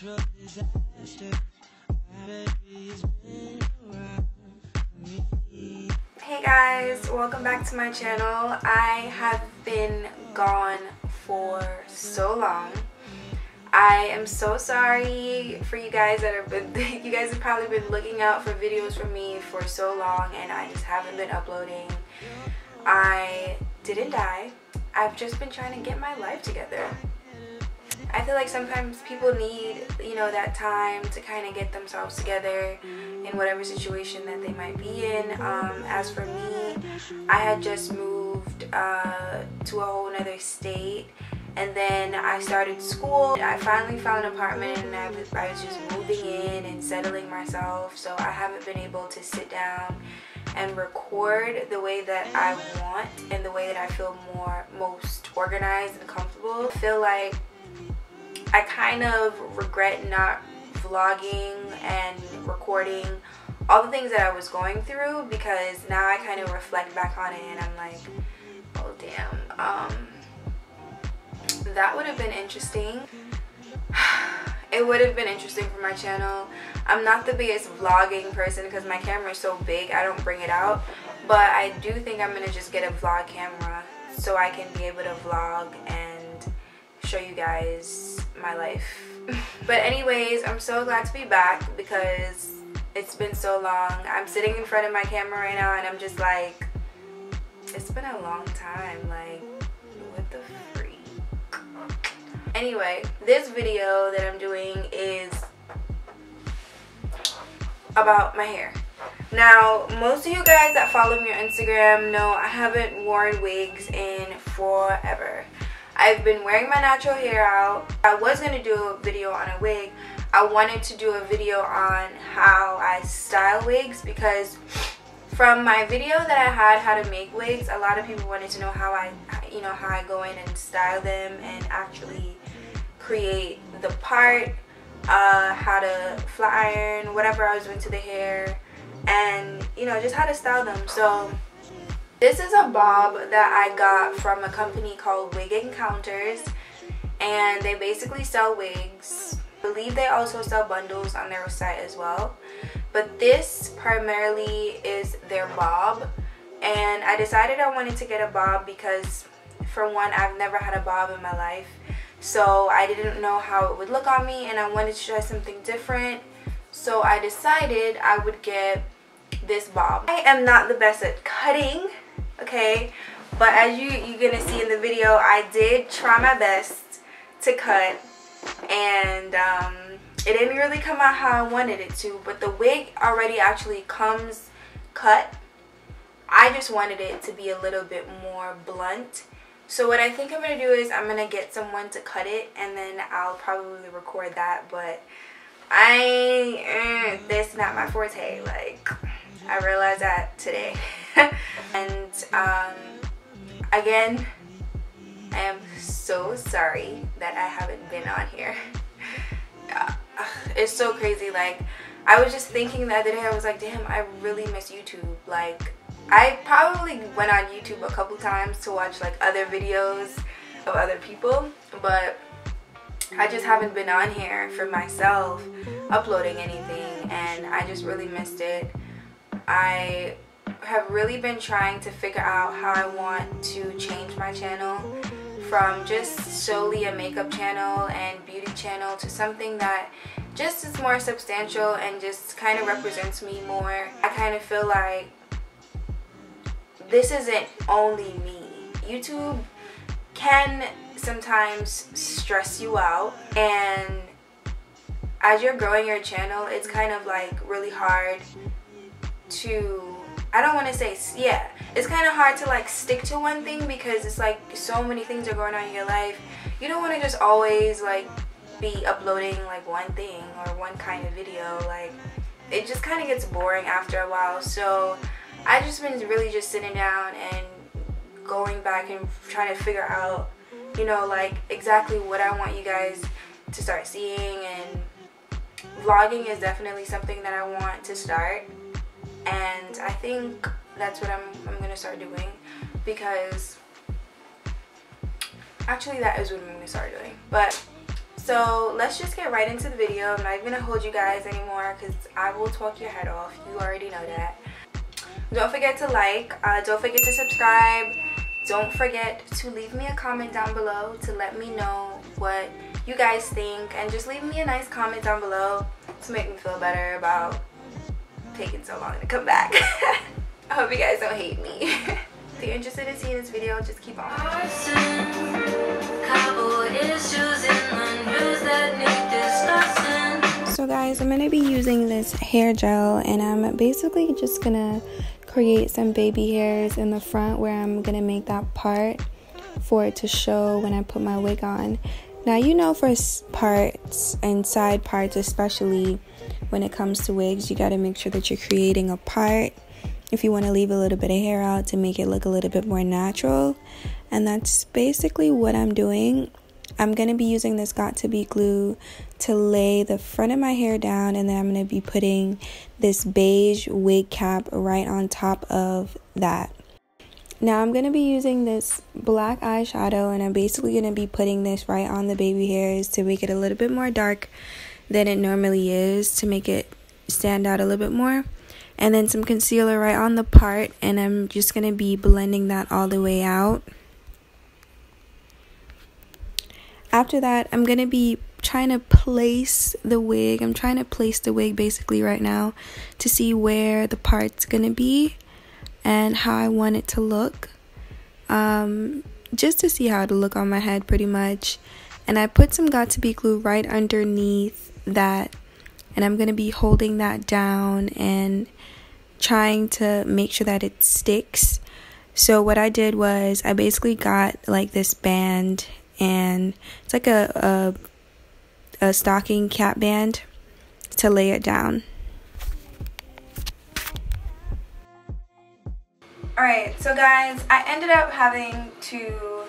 Hey guys, welcome back to my channel. I have been gone for so long. I am so sorry for you guys that have been you guys have probably been looking out for videos from me for so long and I just haven't been uploading. I didn't die. I've just been trying to get my life together. I feel like sometimes people need, you know, that time to kind of get themselves together in whatever situation that they might be in. As for me, I had just moved to a whole nother state, and then I started school. I finally found an apartment and I was just moving in and settling myself, so I haven't been able to sit down and record the way that I want and the way that I feel most organized and comfortable. I feel like I kind of regret not vlogging and recording all the things that I was going through, because now I kind of reflect back on it and I'm like, oh damn, that would have been interesting. It would have been interesting for my channel. I'm not the biggest vlogging person because my camera is so big, I don't bring it out, but I do think I'm gonna just get a vlog camera so I can be able to vlog and show you guys my life. But anyways, I'm so glad to be back because it's been so long. I'm sitting in front of my camera right now and I'm just like, it's been a long time, like what the freak. Anyway, this video that I'm doing is about my hair. Now, most of you guys that follow me on Instagram know I haven't worn wigs in forever. I've been wearing my natural hair out. I was going to do a video on a wig. I wanted to do a video on how I style wigs, because from my video that I had, how to make wigs, a lot of people wanted to know how I go in and style them and actually create the part, how to flat iron, whatever I was doing to the hair, and just how to style them. So this is a bob that I got from a company called WigEncounters, and they basically sell wigs. I believe they also sell bundles on their site as well, but this primarily is their bob. And I decided I wanted to get a bob because, for one, I've never had a bob in my life, so I didn't know how it would look on me and I wanted to try something different. So I decided I would get this bob. I am not the best at cutting, okay, but as you're gonna see in the video, I did try my best to cut, and it didn't really come out how I wanted it to, but the wig already actually comes cut. I just wanted it to be a little bit more blunt. So what I think I'm gonna do is I'm gonna get someone to cut it and then I'll probably record that, but this is not my forte. Like, I realized that today. And again, I am so sorry that I haven't been on here. It's so crazy. Like, I was just thinking the other day, I was like, damn, I really miss YouTube. Like, I probably went on YouTube a couple times to watch like other videos of other people, but I just haven't been on here for myself uploading anything, and I just really missed it. I have really been trying to figure out how I want to change my channel from just solely a makeup channel and beauty channel to something that just is more substantial and just kind of represents me more. I kind of feel like this isn't only me. YouTube can sometimes stress you out, and as you're growing your channel, it's kind of like really hard to, I don't want to say, yeah, it's kind of hard to like stick to one thing, because it's like so many things are going on in your life. You don't want to just always like be uploading like one thing or one kind of video. Like, it just kind of gets boring after a while. So I've just been really just sitting down and going back and trying to figure out, like exactly what I want you guys to start seeing, and vlogging is definitely something that I want to start, and I think that's what I'm gonna start doing, because actually that is what I'm gonna start doing. But So let's just get right into the video. I'm not even gonna hold you guys anymore because I will talk your head off. You already know that. Don't forget to like, don't forget to subscribe. Don't forget to leave me a comment down below to let me know what you guys think, and just leave me a nice comment down below to make me feel better about taking so long to come back. I hope you guys don't hate me. If you're interested in seeing this video, just keep on. So guys, I'm gonna be using this hair gel, and I'm basically just gonna create some baby hairs in the front where I'm gonna make that part for it to show when I put my wig on. Now, you know, for parts and side parts, especially when it comes to wigs, you gotta make sure that you're creating a part if you want to leave a little bit of hair out to make it look a little bit more natural. And that's basically what I'm doing. I'm going to be using this Got2b glue to lay the front of my hair down, and then I'm going to be putting this beige wig cap right on top of that. Now I'm going to be using this black eyeshadow, and I'm basically going to be putting this right on the baby hairs to make it a little bit more dark than it normally is, to make it stand out a little bit more. And then some concealer right on the part, and I'm just going to be blending that all the way out. After that, I'm going to be trying to place the wig. I'm trying to place the wig basically right now to see where the part's going to be and how I want it to look. Just to see how it'll look on my head pretty much. And I put some Got2b glue right underneath that, and I'm going to be holding that down and trying to make sure that it sticks. So what I did was I basically got like this band, and it's like a stocking cap band to lay it down. Alright, so guys, I ended up having to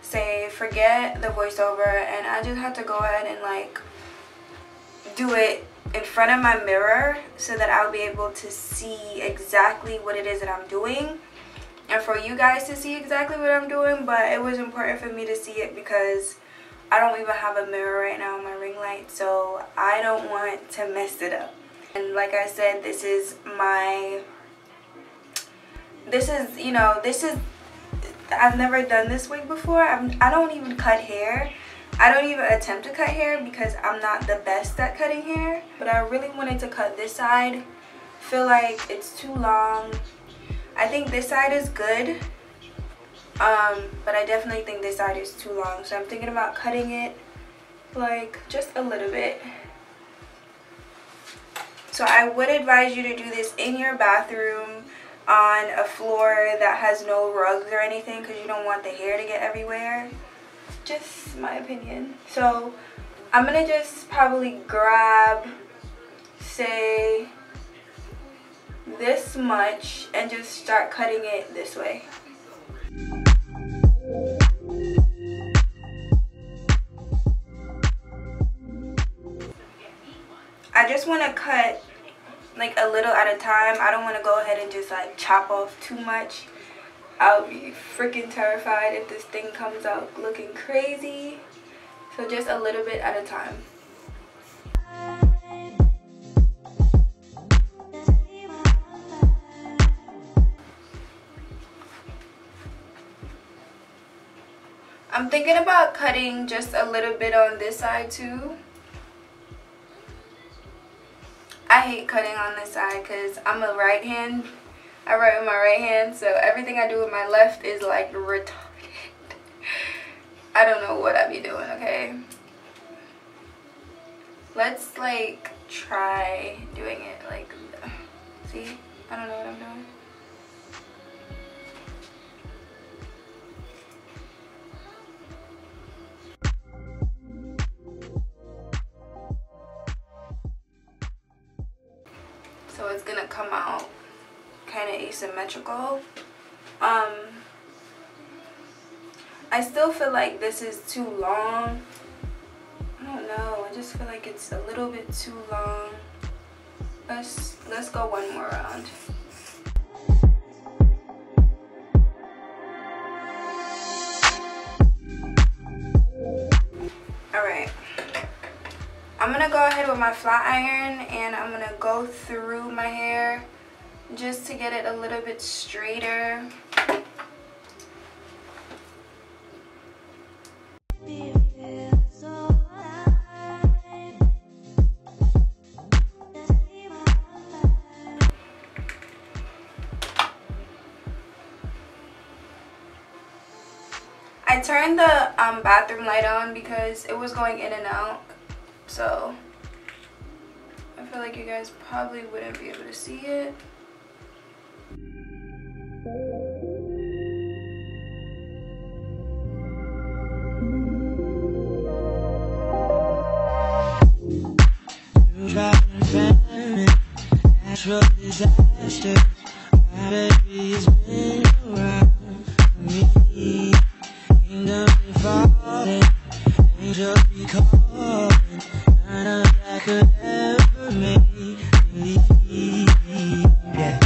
say forget the voiceover, and I just had to go ahead and like do it in front of my mirror so that I'll be able to see exactly what it is that I'm doing, and for you guys to see exactly what I'm doing. But it was important for me to see it because I don't even have a mirror right now on my ring light, so I don't want to mess it up. And like I said, this is I've never done this wig before. I don't even cut hair. I don't even attempt to cut hair because I'm not the best at cutting hair. But I really wanted to cut this side. Feel like it's too long. I think this side is good. But I definitely think this side is too long. So I'm thinking about cutting it like just a little bit. So I would advise you to do this in your bathroom on a floor that has no rugs or anything, because you don't want the hair to get everywhere. Just my opinion. So I'm gonna just probably grab, say, this much and just start cutting it this way. I just want to cut like a little at a time. I don't want to go ahead and just like chop off too much. I'll be freaking terrified if this thing comes out looking crazy. So just a little bit at a time. I'm thinking about cutting just a little bit on this side too. I hate cutting on this side because I'm a right hand. I write with my right hand, so everything I do with my left is like retarded. I don't know what I be doing, okay? Let's like try doing it like, see? I don't know what I'm doing. So it's gonna come out kind of asymmetrical. I still feel like this is too long. I don't know, I just feel like it's a little bit too long. Let's go one more round. Alright, I'm gonna go ahead with my flat iron and I'm gonna go through my hair just to get it a little bit straighter. I turned the bathroom light on because it was going in and out, so I feel like you guys probably wouldn't be able to see it. Natural disaster, baby's been around me. Kingdom be falling, angels be calling, none of that could ever make me leave. Yeah.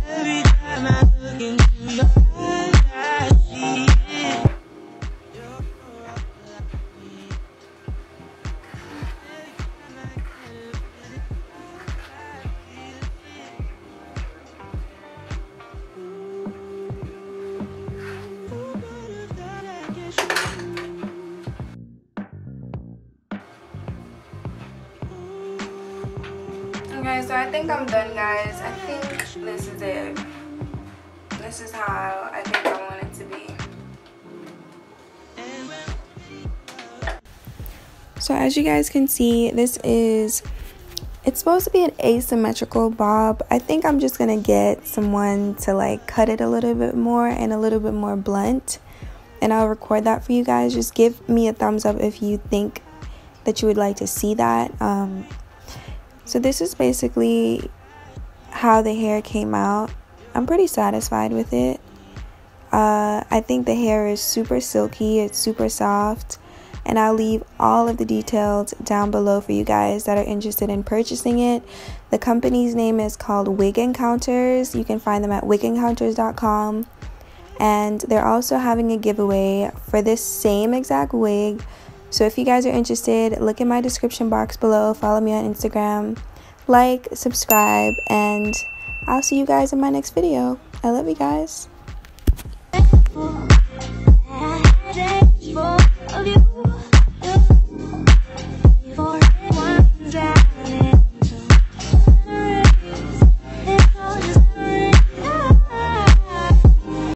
Every time I look into your eyes, I see it. Okay, so I think I'm done, guys. I think this is it. This is how I think I want it to be. So as you guys can see, it's supposed to be an asymmetrical bob. I think I'm just gonna get someone to like cut it a little bit more and a little bit more blunt, and I'll record that for you guys. Just give me a thumbs up if you think that you would like to see that. So this is basically how the hair came out. I'm pretty satisfied with it. I think the hair is super silky, it's super soft, and I'll leave all of the details down below for you guys that are interested in purchasing it. The company's name is called WigEncounters. You can find them at WigEncounters.com, and they're also having a giveaway for this same exact wig. So if you guys are interested, look in my description box below, follow me on Instagram, like, subscribe, and I'll see you guys in my next video. I love you guys.